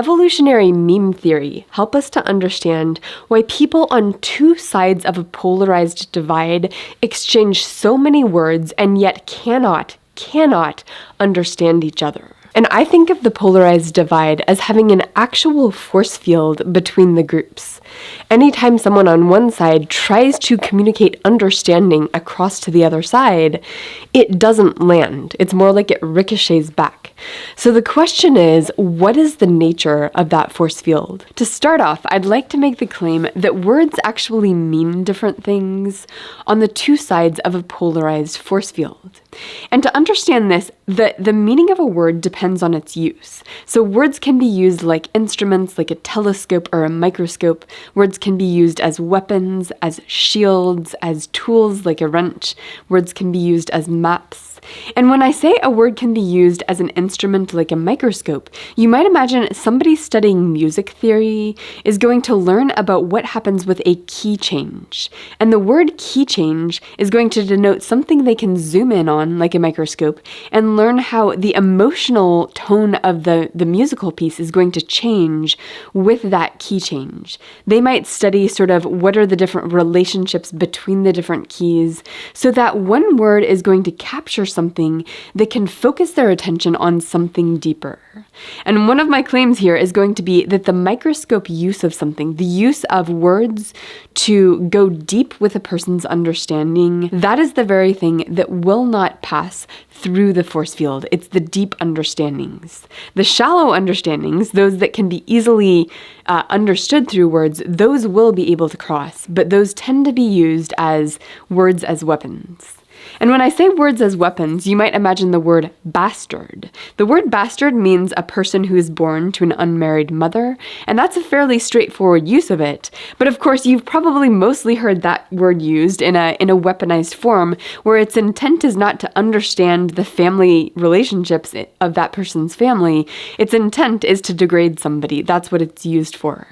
evolutionary meme theory help us to understand why people on two sides of a polarized divide exchange so many words and yet cannot understand each other. And I think of the polarized divide as having an actual force field between the groups. Anytime someone on one side tries to communicate understanding across to the other side, it doesn't land. It's more like it ricochets back. So the question is, what is the nature of that force field? To start off, I'd like to make the claim that words actually mean different things on the two sides of a polarized force field. And to understand this, the meaning of a word depends on its use. So words can be used like instruments, like a telescope or a microscope. Words can be used as weapons, as shields, as tools like a wrench. Words can be used as maps. And when I say a word can be used as an instrument like a microscope, you might imagine somebody studying music theory is going to learn about what happens with a key change. And the word key change is going to denote something they can zoom in on like a microscope and learn how the emotional tone of the musical piece is going to change with that key change. They might study sort of what are the different relationships between the different keys so that one word is going to capture something that can focus their attention on something deeper. And one of my claims here is going to be that the microscope use of something, the use of words to go deep with a person's understanding, that is the very thing that will not pass through the force field. It's the deep understandings. The shallow understandings, those that can be easily understood through words, those will be able to cross, but those tend to be used as words as weapons. And when I say words as weapons, you might imagine the word bastard. The word bastard means a person who is born to an unmarried mother, and that's a fairly straightforward use of it. But of course, you've probably mostly heard that word used in a weaponized form, where its intent is not to understand the family relationships of that person's family. Its intent is to degrade somebody. That's what it's used for.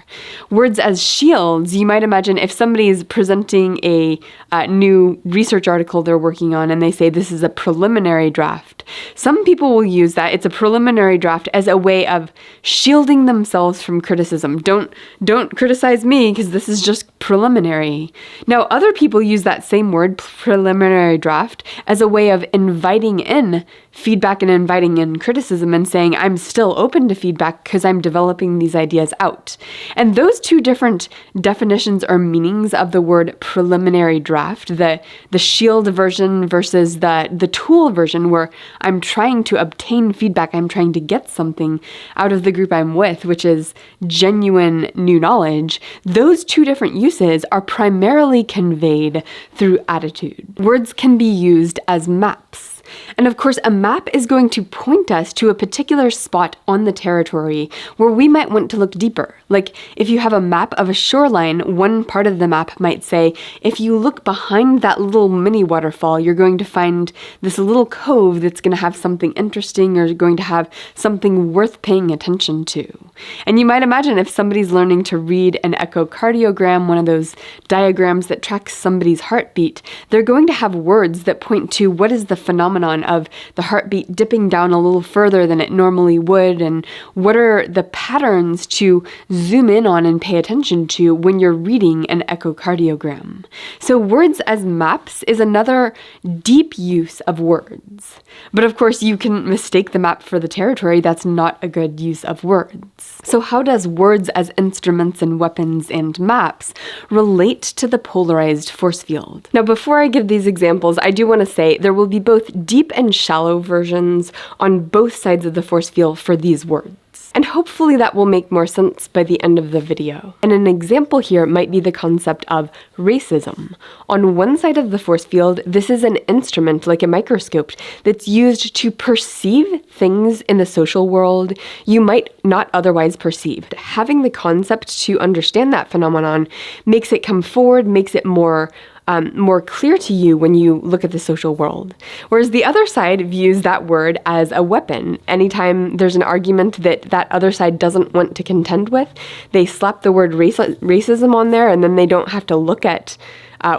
Words as shields, you might imagine if somebody's presenting a new research article they're working on and they say this is a preliminary draft. Some people will use that. It's a preliminary draft as a way of shielding themselves from criticism. Don't criticize me because this is just preliminary. Now, other people use that same word, preliminary draft, as a way of inviting in feedback and inviting in criticism and saying, I'm still open to feedback because I'm developing these ideas out. And those two different definitions or meanings of the word preliminary draft, the shield version versus the tool version where I'm trying to obtain feedback, I'm trying to get something out of the group I'm with, which is genuine new knowledge, those two different uses are primarily conveyed through attitude. Words can be used as maps. And of course, a map is going to point us to a particular spot on the territory where we might want to look deeper. Like if you have a map of a shoreline, one part of the map might say, if you look behind that little mini waterfall, you're going to find this little cove that's going to have something interesting or going to have something worth paying attention to. And you might imagine if somebody's learning to read an echocardiogram, one of those diagrams that tracks somebody's heartbeat, they're going to have words that point to what is the phenomenon of the heartbeat dipping down a little further than it normally would, and what are the patterns to zoom in on and pay attention to when you're reading an echocardiogram. So words as maps is another deep use of words. But of course, you can mistake the map for the territory. That's not a good use of words. So how does words as instruments and weapons and maps relate to the polarized force field? Now, before I give these examples, I do want to say there will be both deep and shallow versions on both sides of the force field for these words. And hopefully that will make more sense by the end of the video. And an example here might be the concept of racism. On one side of the force field, this is an instrument like a microscope that's used to perceive things in the social world you might not otherwise perceive. Having the concept to understand that phenomenon makes it come forward, makes it more more clear to you when you look at the social world. Whereas the other side views that word as a weapon. Anytime there's an argument that other side doesn't want to contend with, they slap the word racism on there, and then they don't have to look at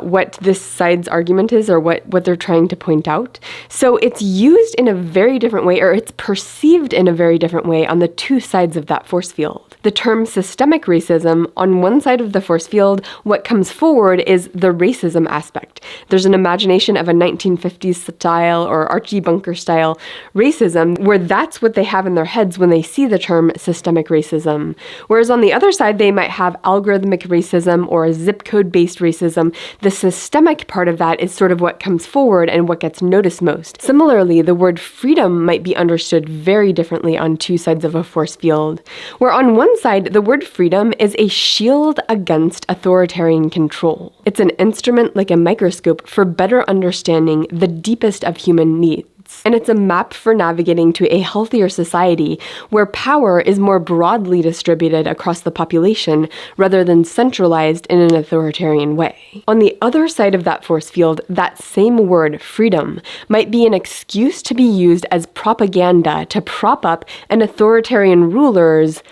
what this side's argument is or what they're trying to point out. So it's used in a very different way, or it's perceived in a very different way on the two sides of that force field. The term systemic racism, on one side of the force field, what comes forward is the racism aspect. There's an imagination of a 1950s style or Archie Bunker style racism, where that's what they have in their heads when they see the term systemic racism. Whereas on the other side, they might have algorithmic racism or a zip code-based racism. The systemic part of that is sort of what comes forward and what gets noticed most. Similarly, the word freedom might be understood very differently on two sides of a force field, where on one side, the word freedom is a shield against authoritarian control. It's an instrument like a microscope for better understanding the deepest of human needs. And it's a map for navigating to a healthier society where power is more broadly distributed across the population rather than centralized in an authoritarian way. On the other side of that force field, that same word, freedom, might be an excuse to be used as propaganda to prop up an authoritarian ruler's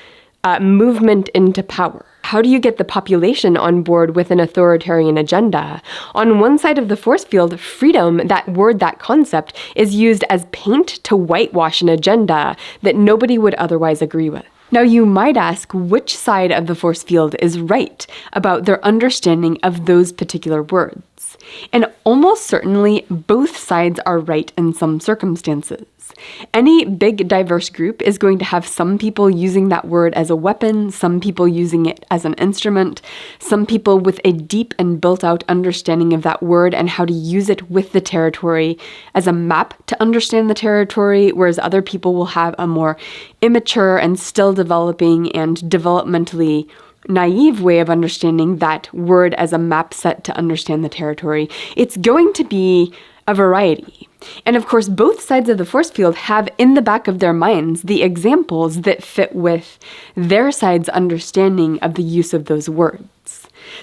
movement into power. How do you get the population on board with an authoritarian agenda? On one side of the force field, freedom, that word, that concept, is used as paint to whitewash an agenda that nobody would otherwise agree with. Now you might ask which side of the force field is right about their understanding of those particular words. And almost certainly both sides are right in some circumstances. Any big diverse group is going to have some people using that word as a weapon, some people using it as an instrument, some people with a deep and built-out understanding of that word and how to use it with the territory as a map to understand the territory, whereas other people will have a more immature and still developing and developmentally naive way of understanding that word as a map set to understand the territory. It's going to be a variety. And of course, both sides of the force field have in the back of their minds the examples that fit with their side's understanding of the use of those words.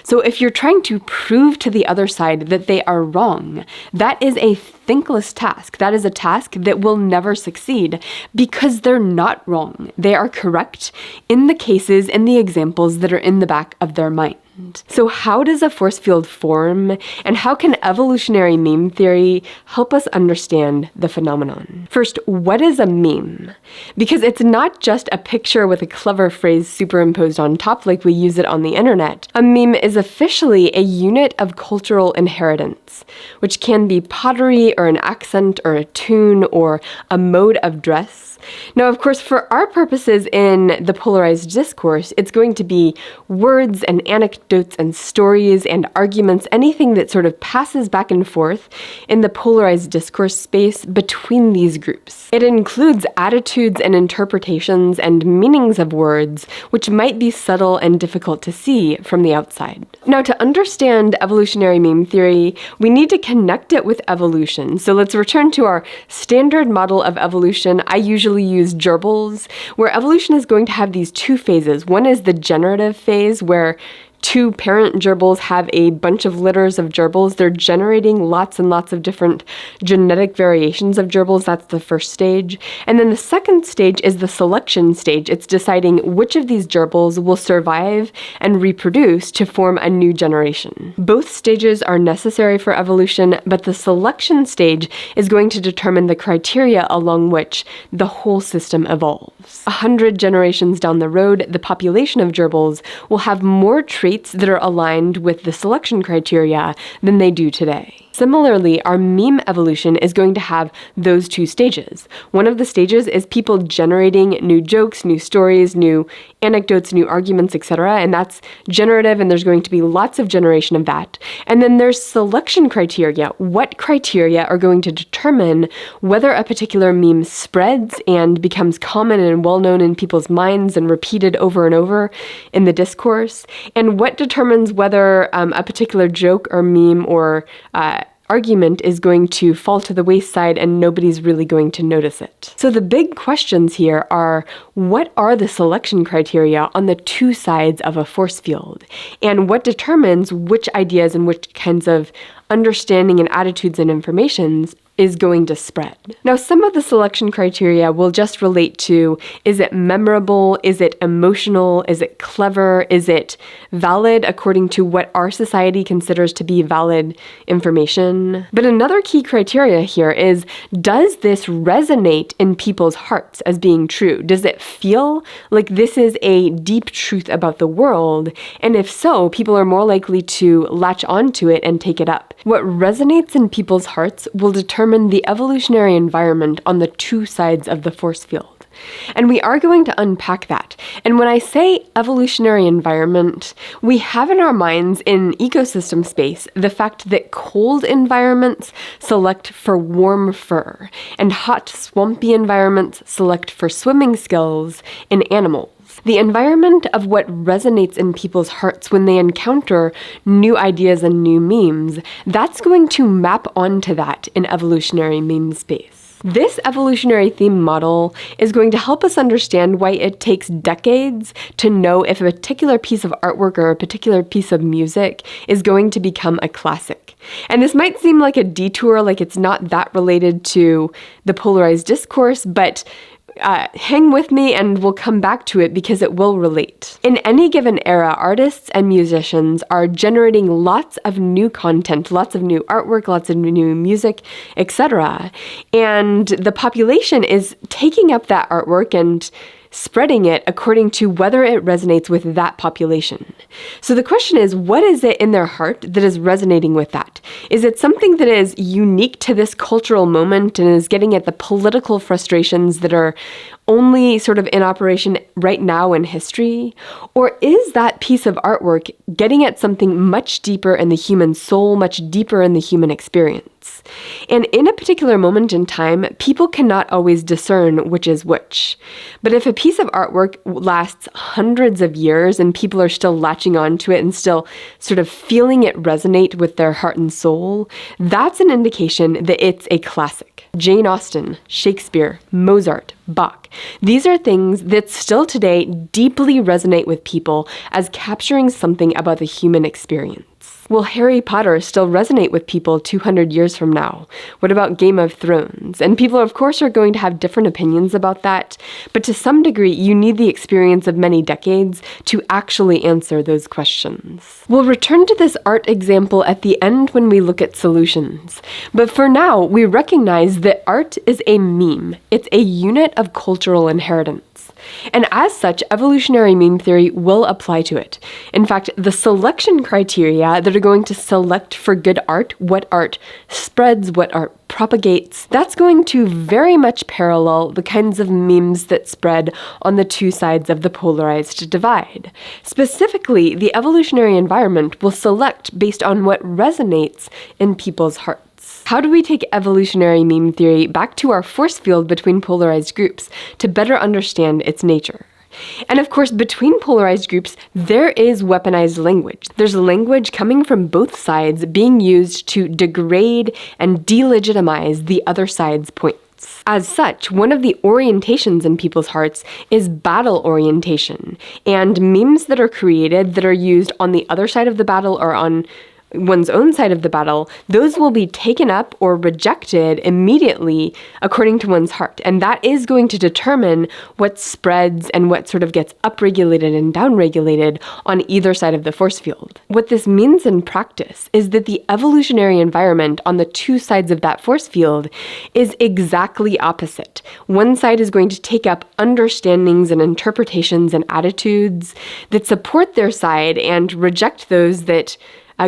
So if you're trying to prove to the other side that they are wrong, that is a thankless task. That is a task that will never succeed because they're not wrong. They are correct in the cases and the examples that are in the back of their mind. So how does a force field form, and how can evolutionary meme theory help us understand the phenomenon? First, what is a meme? Because it's not just a picture with a clever phrase superimposed on top like we use it on the internet. A meme is officially a unit of cultural inheritance, which can be pottery or an accent or a tune or a mode of dress. Now, of course, for our purposes in the polarized discourse, it's going to be words and anecdotes and stories and arguments, anything that sort of passes back and forth in the polarized discourse space between these groups. It includes attitudes and interpretations and meanings of words, which might be subtle and difficult to see from the outside. Now, to understand evolutionary meme theory, we need to connect it with evolution. So let's return to our standard model of evolution. I usually use gerbils, where evolution is going to have these two phases. One is the generative phase, where two parent gerbils have a bunch of litters of gerbils. They're generating lots and lots of different genetic variations of gerbils. That's the first stage. And then the second stage is the selection stage. It's deciding which of these gerbils will survive and reproduce to form a new generation. Both stages are necessary for evolution, but the selection stage is going to determine the criteria along which the whole system evolves. 100 generations down the road, the population of gerbils will have more traits that are aligned with the selection criteria than they do today. Similarly, our meme evolution is going to have those two stages. One of the stages is people generating new jokes, new stories, new anecdotes, new arguments, etc. And that's generative, and there's going to be lots of generation of that. And then there's selection criteria. What criteria are going to determine whether a particular meme spreads and becomes common and well-known in people's minds and repeated over and over in the discourse? And what determines whether a particular joke or meme or argument is going to fall to the wayside and nobody's really going to notice it. So the big questions here are, what are the selection criteria on the two sides of a force field? And what determines which ideas and which kinds of understanding and attitudes and informations is going to spread? Now, some of the selection criteria will just relate to, is it memorable? Is it emotional? Is it clever? Is it valid according to what our society considers to be valid information? But another key criteria here is, does this resonate in people's hearts as being true? Does it feel like this is a deep truth about the world? And if so, people are more likely to latch onto it and take it up. What resonates in people's hearts will determine the evolutionary environment on the two sides of the force field. And we are going to unpack that. And when I say evolutionary environment, we have in our minds in ecosystem space the fact that cold environments select for warm fur, and hot, swampy environments select for swimming skills in animals. The environment of what resonates in people's hearts when they encounter new ideas and new memes, that's going to map onto that in evolutionary meme space. This evolutionary theme model is going to help us understand why it takes decades to know if a particular piece of artwork or a particular piece of music is going to become a classic. And this might seem like a detour, like it's not that related to the polarized discourse, but hang with me and we'll come back to it because it will relate. In any given era, artists and musicians are generating lots of new content, lots of new artwork, lots of new music, etc. And the population is taking up that artwork and spreading it according to whether it resonates with that population. So the question is, what is it in their heart that is resonating with that? Is it something that is unique to this cultural moment and is getting at the political frustrations that are only sort of in operation right now in history? Or is that piece of artwork getting at something much deeper in the human soul, much deeper in the human experience? And in a particular moment in time, people cannot always discern which is which. But if a piece of artwork lasts hundreds of years and people are still latching on to it and still sort of feeling it resonate with their heart and soul, that's an indication that it's a classic. Jane Austen, Shakespeare, Mozart, Bach. These are things that still today deeply resonate with people as capturing something about the human experience. Will Harry Potter still resonate with people 200 years from now? What about Game of Thrones? And people, of course, are going to have different opinions about that, but to some degree, you need the experience of many decades to actually answer those questions. We'll return to this art example at the end when we look at solutions. But for now, we recognize that art is a meme. It's a unit of cultural inheritance. And as such, evolutionary meme theory will apply to it. In fact, the selection criteria that are going to select for good art, what art spreads, what art propagates, that's going to very much parallel the kinds of memes that spread on the two sides of the polarized divide. Specifically, the evolutionary environment will select based on what resonates in people's hearts. How do we take evolutionary meme theory back to our force field between polarized groups to better understand its nature? And of course, between polarized groups, there is weaponized language. There's language coming from both sides being used to degrade and delegitimize the other side's points. As such, one of the orientations in people's hearts is battle orientation, and memes that are created that are used on the other side of the battle or on one's own side of the battle, those will be taken up or rejected immediately according to one's heart. And that is going to determine what spreads and what sort of gets upregulated and downregulated on either side of the force field. What this means in practice is that the evolutionary environment on the two sides of that force field is exactly opposite. One side is going to take up understandings and interpretations and attitudes that support their side and reject those that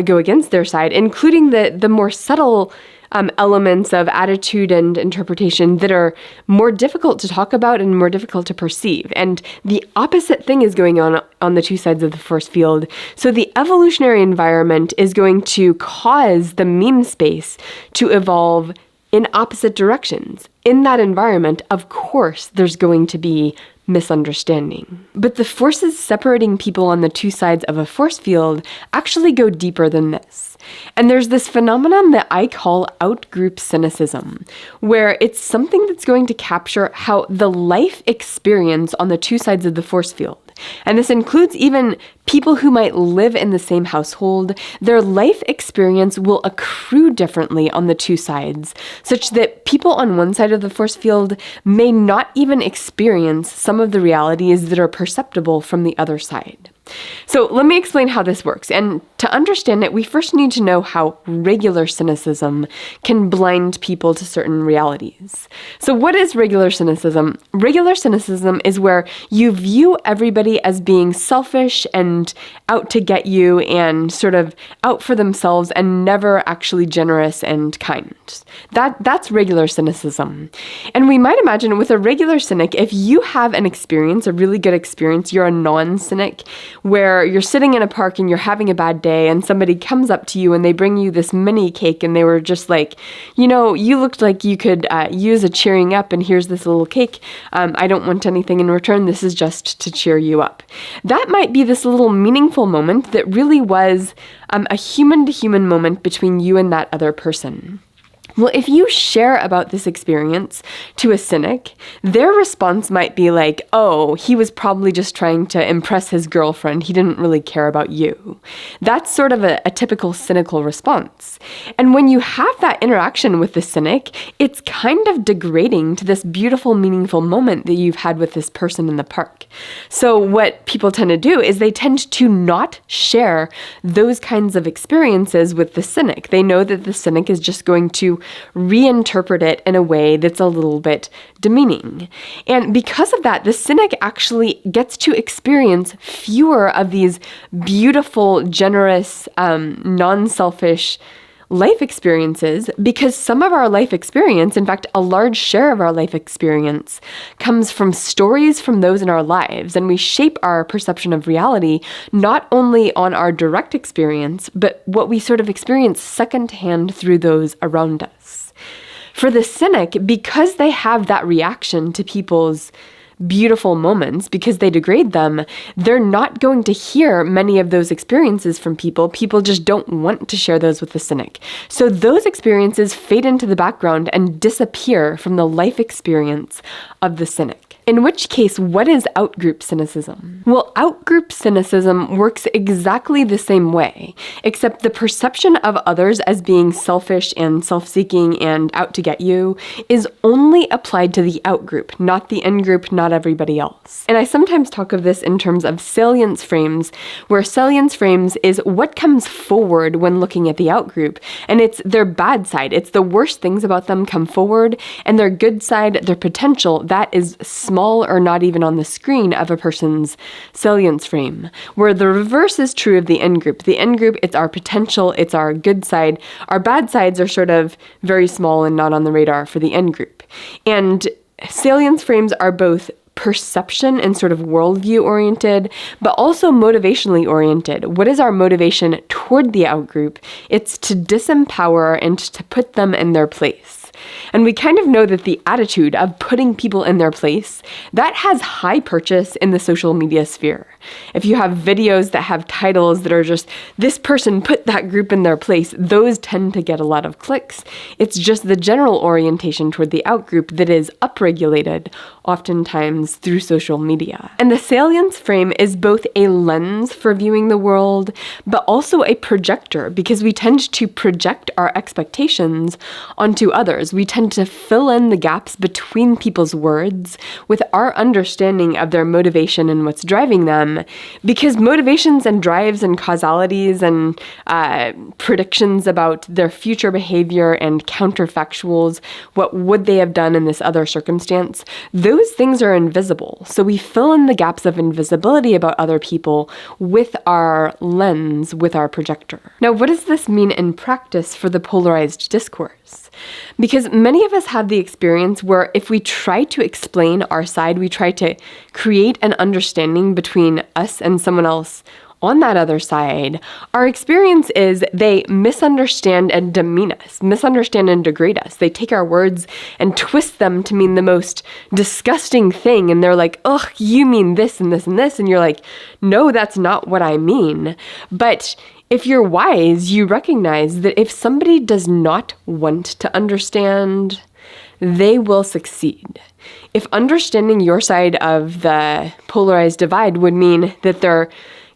go against their side, including the more subtle elements of attitude and interpretation that are more difficult to talk about and more difficult to perceive. And the opposite thing is going on the two sides of the force field. So the evolutionary environment is going to cause the meme space to evolve in opposite directions. in that environment, of course, there's going to be misunderstanding. But the forces separating people on the two sides of a force field actually go deeper than this. And there's this phenomenon that I call outgroup cynicism, where it's something that's going to capture how the life experience on the two sides of the force field, and this includes even people who might live in the same household, their life experience will accrue differently on the two sides, such that people on one side of the force field may not even experience some of the realities that are perceptible from the other side. So let me explain how this works. And to understand it, we first need to know how regular cynicism can blind people to certain realities. So what is regular cynicism? Regular cynicism is where you view everybody as being selfish and out to get you and sort of out for themselves and never actually generous and kind. That's regular cynicism. And we might imagine with a regular cynic, if you have an experience, a really good experience, you're a non-cynic, where you're sitting in a park and you're having a bad day and somebody comes up to you and they bring you this mini cake and they were just like, you looked like you could use a cheering up, and here's this little cake. I don't want anything in return. This is just to cheer you up. That might be this little meaningful moment that really was a human-to-human moment between you and that other person. Well, if you share about this experience to a cynic, their response might be like, oh, he was probably just trying to impress his girlfriend. He didn't really care about you. That's sort of a typical cynical response. And when you have that interaction with the cynic, it's kind of degrading to this beautiful, meaningful moment that you've had with this person in the park. So what people tend to do is they tend to not share those kinds of experiences with the cynic. They know that the cynic is just going to reinterpret it in a way that's a little bit demeaning. And because of that, the cynic actually gets to experience fewer of these beautiful, generous, non-selfish life experiences, because some of our life experience, in fact, a large share of our life experience, comes from stories from those in our lives, and we shape our perception of reality not only on our direct experience, but what we sort of experience secondhand through those around us. For the cynic, because they have that reaction to people's beautiful moments, because they degrade them, they're not going to hear many of those experiences from people. People just don't want to share those with the cynic. So those experiences fade into the background and disappear from the life experience of the cynic. In which case, what is outgroup cynicism? Well, outgroup cynicism works exactly the same way, except the perception of others as being selfish and self-seeking and out to get you is only applied to the outgroup, not the in-group, not everybody else. And I sometimes talk of this in terms of salience frames, where salience frames is what comes forward when looking at the outgroup, and it's their bad side. It's the worst things about them come forward, and their good side, their potential, that is small or not even on the screen of a person's salience frame, where the reverse is true of the in-group. The in-group, it's our potential, it's our good side. Our bad sides are sort of very small and not on the radar for the in-group. And salience frames are both perception and sort of worldview oriented, but also motivationally oriented. What is our motivation toward the outgroup? It's to disempower and to put them in their place. And we kind of know that the attitude of putting people in their place, that has high purchase in the social media sphere. If you have videos that have titles that are just, this person put that group in their place, those tend to get a lot of clicks. It's just the general orientation toward the outgroup that is upregulated, oftentimes through social media. And the salience frame is both a lens for viewing the world, but also a projector, because we tend to project our expectations onto others. We tend to fill in the gaps between people's words with our understanding of their motivation and what's driving them, because motivations and drives and causalities and predictions about their future behavior and counterfactuals, what would they have done in this other circumstance, those things are invisible. So we fill in the gaps of invisibility about other people with our lens, with our projector. Now, what does this mean in practice for the polarized discourse? Because many of us have the experience where if we try to explain our side, we try to create an understanding between us and someone else on that other side, our experience is they misunderstand and demean us, misunderstand and degrade us. They take our words and twist them to mean the most disgusting thing. And they're like, ugh, you mean this and this and this. And you're like, no, that's not what I mean. But if you're wise, you recognize that if somebody does not want to understand, they will succeed. If understanding your side of the polarized divide would mean that they're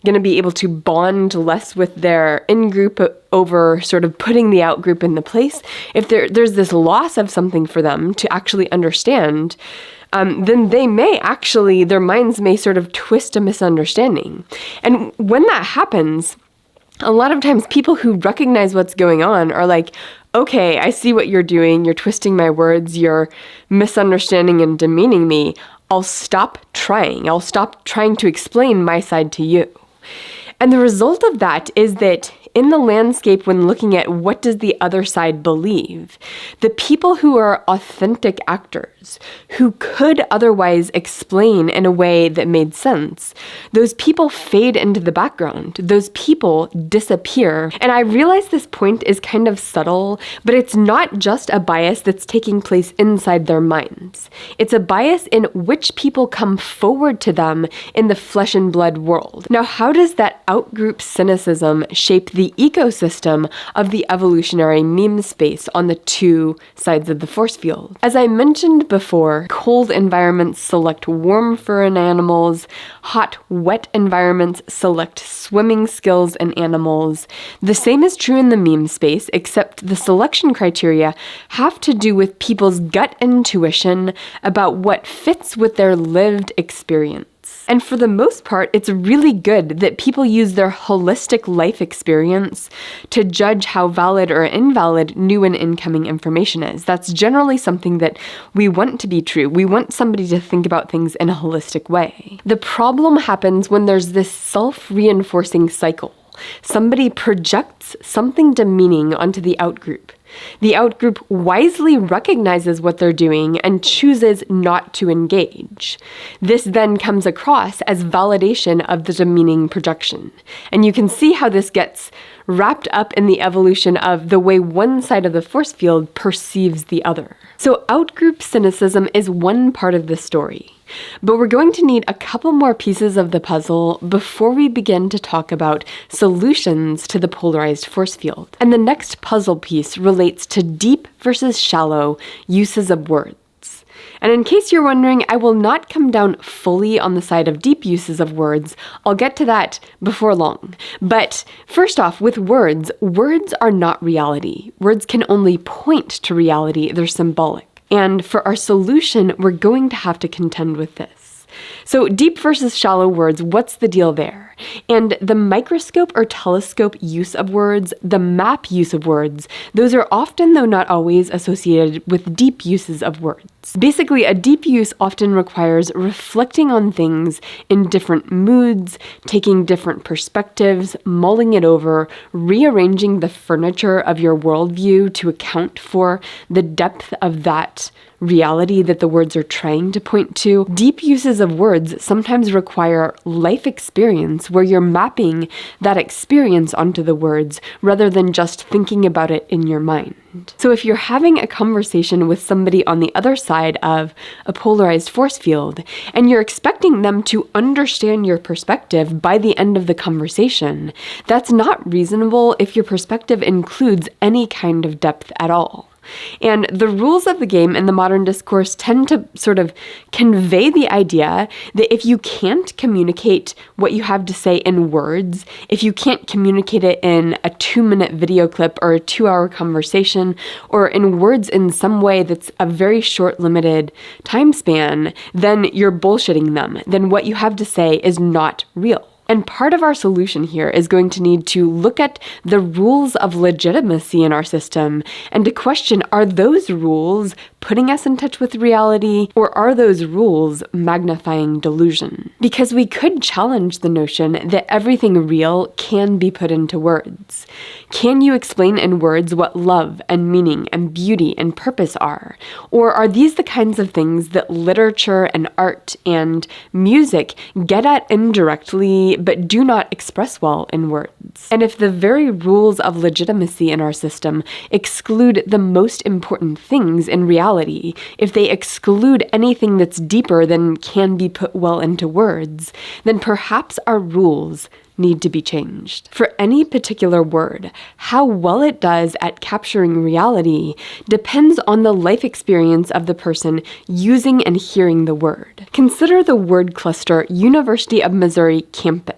going to be able to bond less with their in-group over sort of putting the out-group in the place, if there's this loss of something for them to actually understand, then their minds may sort of twist a misunderstanding. And when that happens, a lot of times people who recognize what's going on are like, okay, I see what you're doing. You're twisting my words. You're misunderstanding and demeaning me. I'll stop trying. I'll stop trying to explain my side to you. And the result of that is that in the landscape, when looking at what does the other side believe, the people who are authentic actors, who could otherwise explain in a way that made sense, those people fade into the background. Those people disappear. And I realize this point is kind of subtle, but it's not just a bias that's taking place inside their minds. It's a bias in which people come forward to them in the flesh and blood world. Now, how does that outgroup cynicism shape the ecosystem of the evolutionary meme space on the two sides of the force field? As I mentioned before, cold environments select warm fur in animals, hot, wet environments select swimming skills in animals. The same is true in the meme space, except the selection criteria have to do with people's gut intuition about what fits with their lived experience. And for the most part, it's really good that people use their holistic life experience to judge how valid or invalid new and incoming information is. That's generally something that we want to be true. We want somebody to think about things in a holistic way. The problem happens when there's this self-reinforcing cycle. Somebody projects something demeaning onto the outgroup. The outgroup wisely recognizes what they're doing and chooses not to engage. This then comes across as validation of the demeaning projection. And you can see how this gets wrapped up in the evolution of the way one side of the force field perceives the other. So outgroup cynicism is one part of the story. But we're going to need a couple more pieces of the puzzle before we begin to talk about solutions to the polarized force field. And the next puzzle piece relates to deep versus shallow uses of words. And in case you're wondering, I will not come down fully on the side of deep uses of words. I'll get to that before long. But first off, with words are not reality. Words can only point to reality. They're symbolic. And for our solution, we're going to have to contend with this. So deep versus shallow words, what's the deal there? And the microscope or telescope use of words, the map use of words, those are often, though not always, associated with deep uses of words. Basically, a deep use often requires reflecting on things in different moods, taking different perspectives, mulling it over, rearranging the furniture of your worldview to account for the depth of that reality that the words are trying to point to. Deep uses of words sometimes require life experience where you're mapping that experience onto the words rather than just thinking about it in your mind. So if you're having a conversation with somebody on the other side of a polarized force field and you're expecting them to understand your perspective by the end of the conversation, that's not reasonable if your perspective includes any kind of depth at all. And the rules of the game in the modern discourse tend to sort of convey the idea that if you can't communicate what you have to say in words, if you can't communicate it in a 2-minute video clip or a 2-hour conversation, or in words in some way that's a very short, limited time span, then you're bullshitting them. Then what you have to say is not real. And part of our solution here is going to need to look at the rules of legitimacy in our system and to question, are those rules putting us in touch with reality, or are those rules magnifying delusion? Because we could challenge the notion that everything real can be put into words. Can you explain in words what love and meaning and beauty and purpose are? Or are these the kinds of things that literature and art and music get at indirectly but do not express well in words. And if the very rules of legitimacy in our system exclude the most important things in reality, if they exclude anything that's deeper than can be put well into words, then perhaps our rules need to be changed. For any particular word, how well it does at capturing reality depends on the life experience of the person using and hearing the word. Consider the word cluster University of Missouri campus.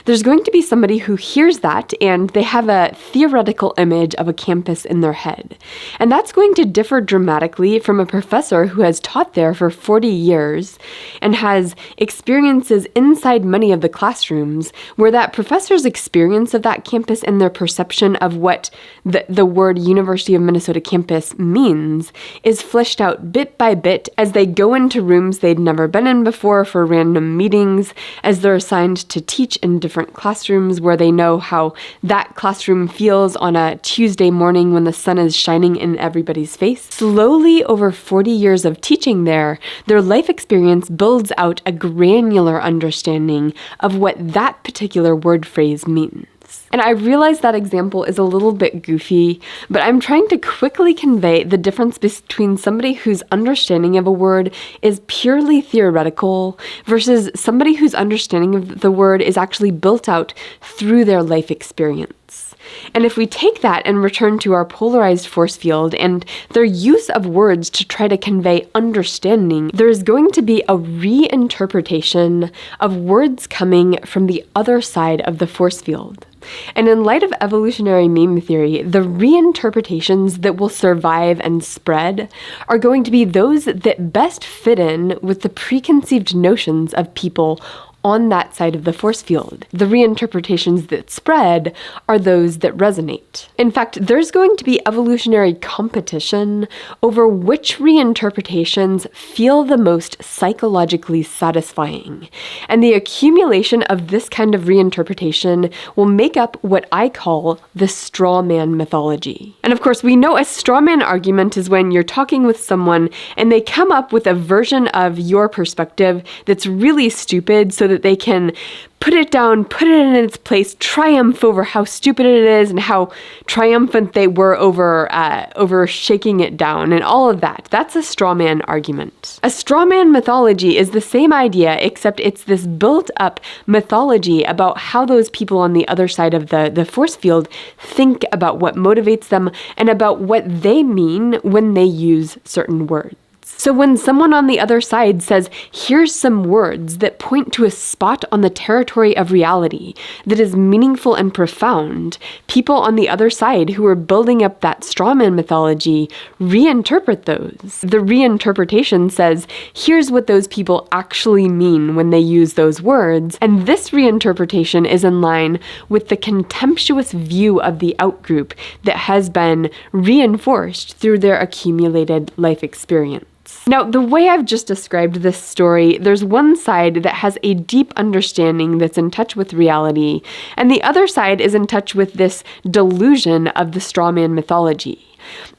There's going to be somebody who hears that and they have a theoretical image of a campus in their head. And that's going to differ dramatically from a professor who has taught there for 40 years and has experiences inside many of the classrooms where that professor's experience of that campus and their perception of what the word University of Minnesota campus means is fleshed out bit by bit as they go into rooms they'd never been in before for random meetings, as they're assigned to teach in different classrooms where they know how that classroom feels on a Tuesday morning when the sun is shining in everybody's face. Slowly, over 40 years of teaching there, their life experience builds out a granular understanding of what that particular word phrase means. And I realize that example is a little bit goofy, but I'm trying to quickly convey the difference between somebody whose understanding of a word is purely theoretical versus somebody whose understanding of the word is actually built out through their life experience. And if we take that and return to our polarized force field and their use of words to try to convey understanding, there is going to be a reinterpretation of words coming from the other side of the force field. And in light of evolutionary meme theory, the reinterpretations that will survive and spread are going to be those that best fit in with the preconceived notions of people on that side of the force field. The reinterpretations that spread are those that resonate. In fact, there's going to be evolutionary competition over which reinterpretations feel the most psychologically satisfying. And the accumulation of this kind of reinterpretation will make up what I call the straw man mythology. And of course, we know a straw man argument is when you're talking with someone and they come up with a version of your perspective that's really stupid so that they can put it down, put it in its place, triumph over how stupid it is and how triumphant they were over shaking it down and all of that. That's a straw man argument. A straw man mythology is the same idea, except it's this built up mythology about how those people on the other side of the force field think about what motivates them and about what they mean when they use certain words. So when someone on the other side says, here's some words that point to a spot on the territory of reality that is meaningful and profound, people on the other side who are building up that strawman mythology reinterpret those. The reinterpretation says, here's what those people actually mean when they use those words, and this reinterpretation is in line with the contemptuous view of the outgroup that has been reinforced through their accumulated life experience. Now, the way I've just described this story, there's one side that has a deep understanding that's in touch with reality, and the other side is in touch with this delusion of the strawman mythology.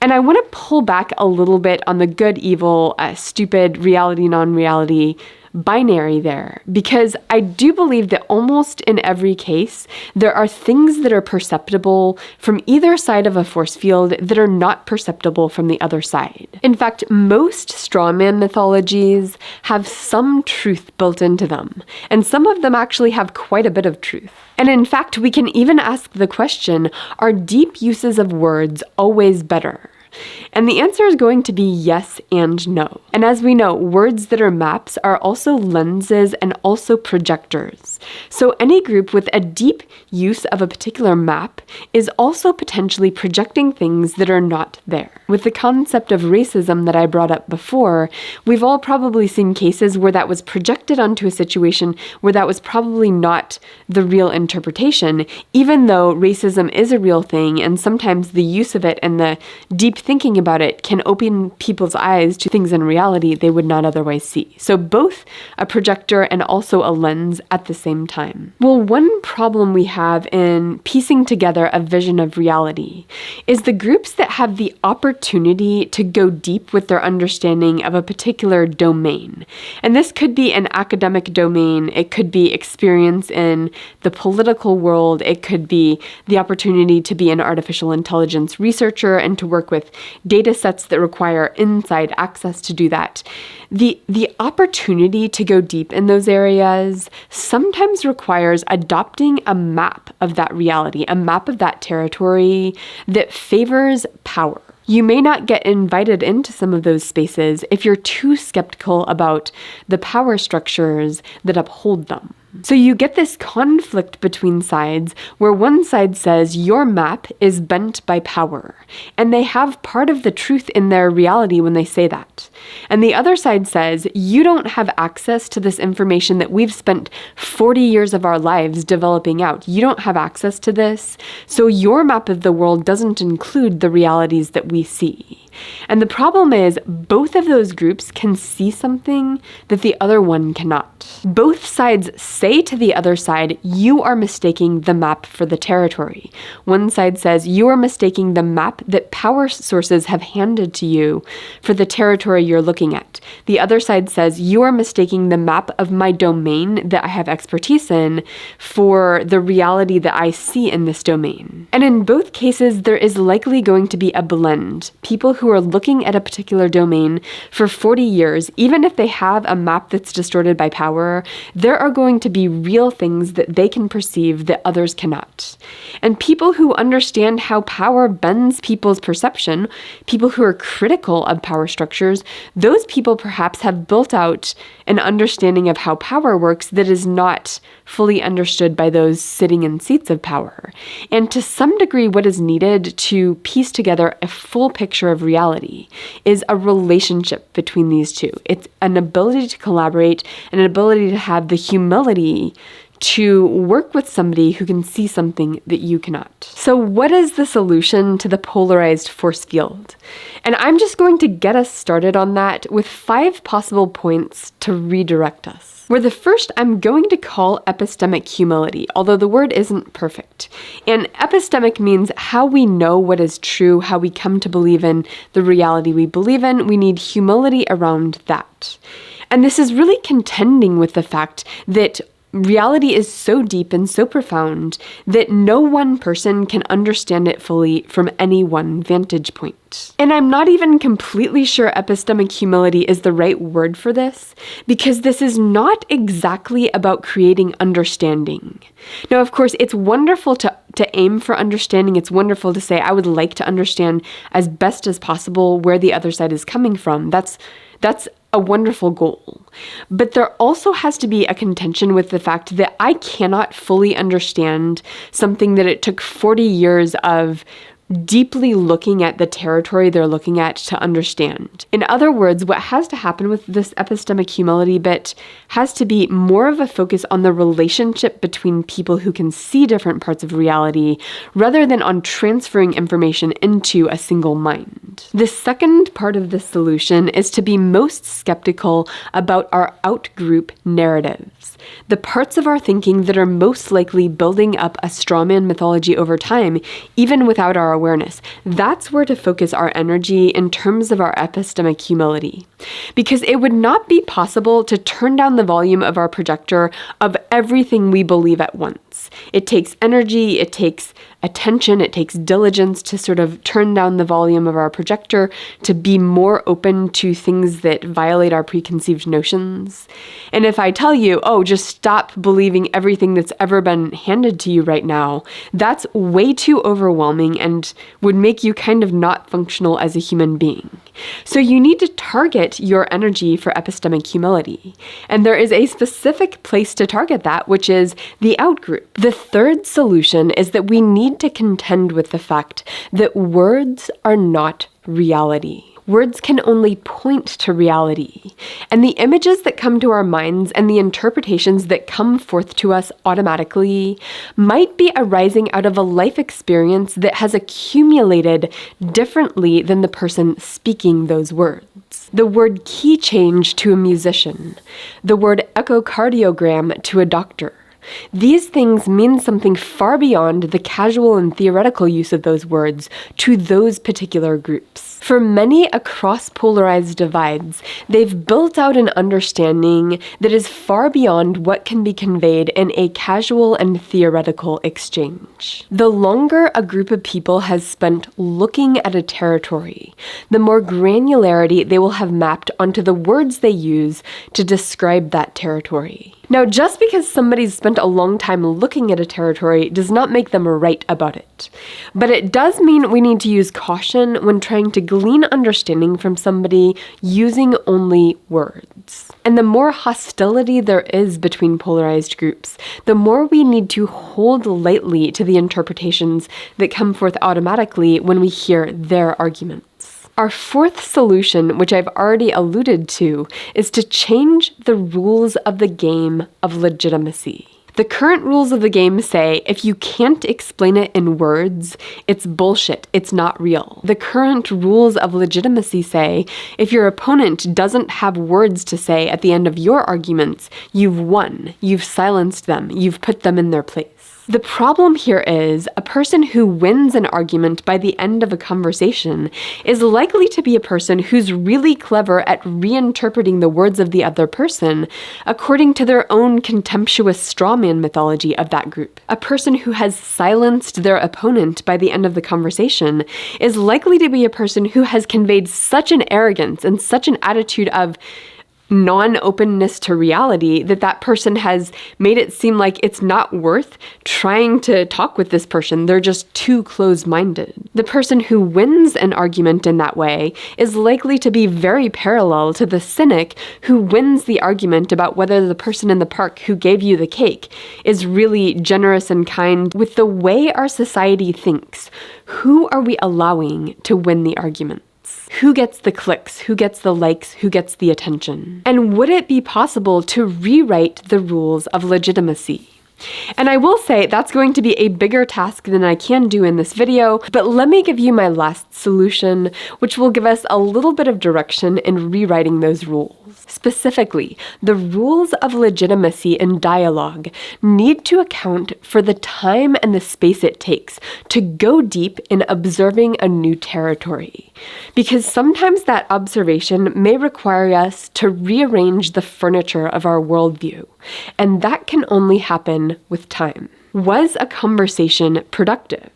And I want to pull back a little bit on the good, evil, stupid, reality, non-reality binary there, because I do believe that almost in every case, there are things that are perceptible from either side of a force field that are not perceptible from the other side. In fact, most strawman mythologies have some truth built into them, and some of them actually have quite a bit of truth. And in fact, we can even ask the question, are deep uses of words always better? And the answer is going to be yes and no. And as we know, words that are maps are also lenses and also projectors. So any group with a deep use of a particular map is also potentially projecting things that are not there. With the concept of racism that I brought up before, we've all probably seen cases where that was projected onto a situation where that was probably not the real interpretation, even though racism is a real thing, and sometimes the use of it and the deep thinking about it can open people's eyes to things in reality they would not otherwise see. So both a projector and also a lens at the same time. Well, one problem we have in piecing together a vision of reality is the groups that have the opportunity to go deep with their understanding of a particular domain. And this could be an academic domain, it could be experience in the political world, it could be the opportunity to be an artificial intelligence researcher and to work with data sets that require inside access to do that. The opportunity to go deep in those areas sometimes requires adopting a map of that reality, a map of that territory that favors power. You may not get invited into some of those spaces if you're too skeptical about the power structures that uphold them. So you get this conflict between sides where one side says your map is bent by power, and they have part of the truth in their reality when they say that. And the other side says you don't have access to this information that we've spent 40 years of our lives developing out. You don't have access to this, so your map of the world doesn't include the realities that we see. And the problem is both of those groups can see something that the other one cannot. Both sides say to the other side, you are mistaking the map for the territory. One side says, you are mistaking the map that power sources have handed to you for the territory you're looking at. The other side says, you are mistaking the map of my domain that I have expertise in for the reality that I see in this domain. And in both cases, there is likely going to be a blend. People who are looking at a particular domain for 40 years, even if they have a map that's distorted by power, there are going to be real things that they can perceive that others cannot. And people who understand how power bends people's perception, people who are critical of power structures, those people perhaps have built out an understanding of how power works that is not fully understood by those sitting in seats of power. And to some degree, what is needed to piece together a full picture of reality is a relationship between these two. It's an ability to collaborate and an ability to have the humility to work with somebody who can see something that you cannot. So what is the solution to the polarized force field? And I'm just going to get us started on that with 5 possible points to redirect us. Where the first I'm going to call epistemic humility, although the word isn't perfect. And epistemic means how we know what is true, how we come to believe in the reality we believe in. We need humility around that. And this is really contending with the fact that reality is so deep and so profound that no one person can understand it fully from any one vantage point. And I'm not even completely sure epistemic humility is the right word for this, because this is not exactly about creating understanding. Now, of course, it's wonderful to aim for understanding. It's wonderful to say, I would like to understand as best as possible where the other side is coming from. That's a wonderful goal. But there also has to be a contention with the fact that I cannot fully understand something that it took 40 years of deeply looking at the territory they're looking at to understand. In other words, what has to happen with this epistemic humility bit has to be more of a focus on the relationship between people who can see different parts of reality rather than on transferring information into a single mind. The second part of the solution is to be most skeptical about our outgroup narratives, the parts of our thinking that are most likely building up a strawman mythology over time, even without our awareness. That's where to focus our energy in terms of our epistemic humility. Because it would not be possible to turn down the volume of our projector of everything we believe at once. It takes energy, it takes attention, it takes diligence to sort of turn down the volume of our projector to be more open to things that violate our preconceived notions. And if I tell you, oh, just stop believing everything that's ever been handed to you right now, that's way too overwhelming and would make you kind of not functional as a human being. So you need to target your energy for epistemic humility. And there is a specific place to target that, which is the outgroup. The third solution is that we need to contend with the fact that words are not reality. Words can only point to reality, and the images that come to our minds and the interpretations that come forth to us automatically might be arising out of a life experience that has accumulated differently than the person speaking those words. The word key change to a musician, the word echocardiogram to a doctor. These things mean something far beyond the casual and theoretical use of those words to those particular groups. For many across polarized divides, they've built out an understanding that is far beyond what can be conveyed in a casual and theoretical exchange. The longer a group of people has spent looking at a territory, the more granularity they will have mapped onto the words they use to describe that territory. Now, just because somebody's spent a long time looking at a territory does not make them right about it. But it does mean we need to use caution when trying to glean understanding from somebody using only words. And the more hostility there is between polarized groups, the more we need to hold lightly to the interpretations that come forth automatically when we hear their arguments. Our fourth solution, which I've already alluded to, is to change the rules of the game of legitimacy. The current rules of the game say if you can't explain it in words, it's bullshit, it's not real. The current rules of legitimacy say if your opponent doesn't have words to say at the end of your arguments, you've won, you've silenced them, you've put them in their place. The problem here is a person who wins an argument by the end of a conversation is likely to be a person who's really clever at reinterpreting the words of the other person according to their own contemptuous strawman mythology of that group. A person who has silenced their opponent by the end of the conversation is likely to be a person who has conveyed such an arrogance and such an attitude of non-openness to reality that that person has made it seem like it's not worth trying to talk with this person. They're just too closed-minded. The person who wins an argument in that way is likely to be very parallel to the cynic who wins the argument about whether the person in the park who gave you the cake is really generous and kind. With the way our society thinks, who are we allowing to win the argument? Who gets the clicks? Who gets the likes? Who gets the attention? And would it be possible to rewrite the rules of legitimacy? And I will say that's going to be a bigger task than I can do in this video, but let me give you my last solution, which will give us a little bit of direction in rewriting those rules. Specifically, the rules of legitimacy in dialogue need to account for the time and the space it takes to go deep in observing a new territory. Because sometimes that observation may require us to rearrange the furniture of our worldview, and that can only happen with time. Was a conversation productive?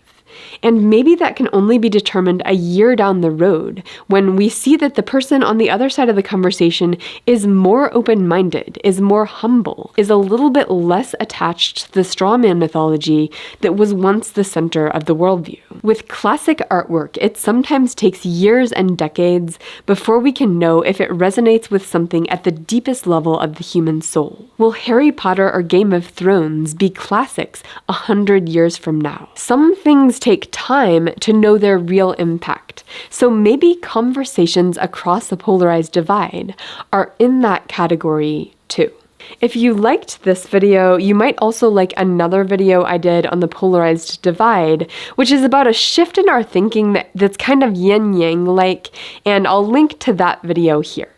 And maybe that can only be determined a year down the road when we see that the person on the other side of the conversation is more open-minded, is more humble, is a little bit less attached to the strawman mythology that was once the center of the worldview. With classic artwork, it sometimes takes years and decades before we can know if it resonates with something at the deepest level of the human soul. Will Harry Potter or Game of Thrones be classics 100 years from now? Some things take time to know their real impact. So maybe conversations across the polarized divide are in that category too. If you liked this video, you might also like another video I did on the polarized divide, which is about a shift in our thinking that's kind of yin-yang like, and I'll link to that video here.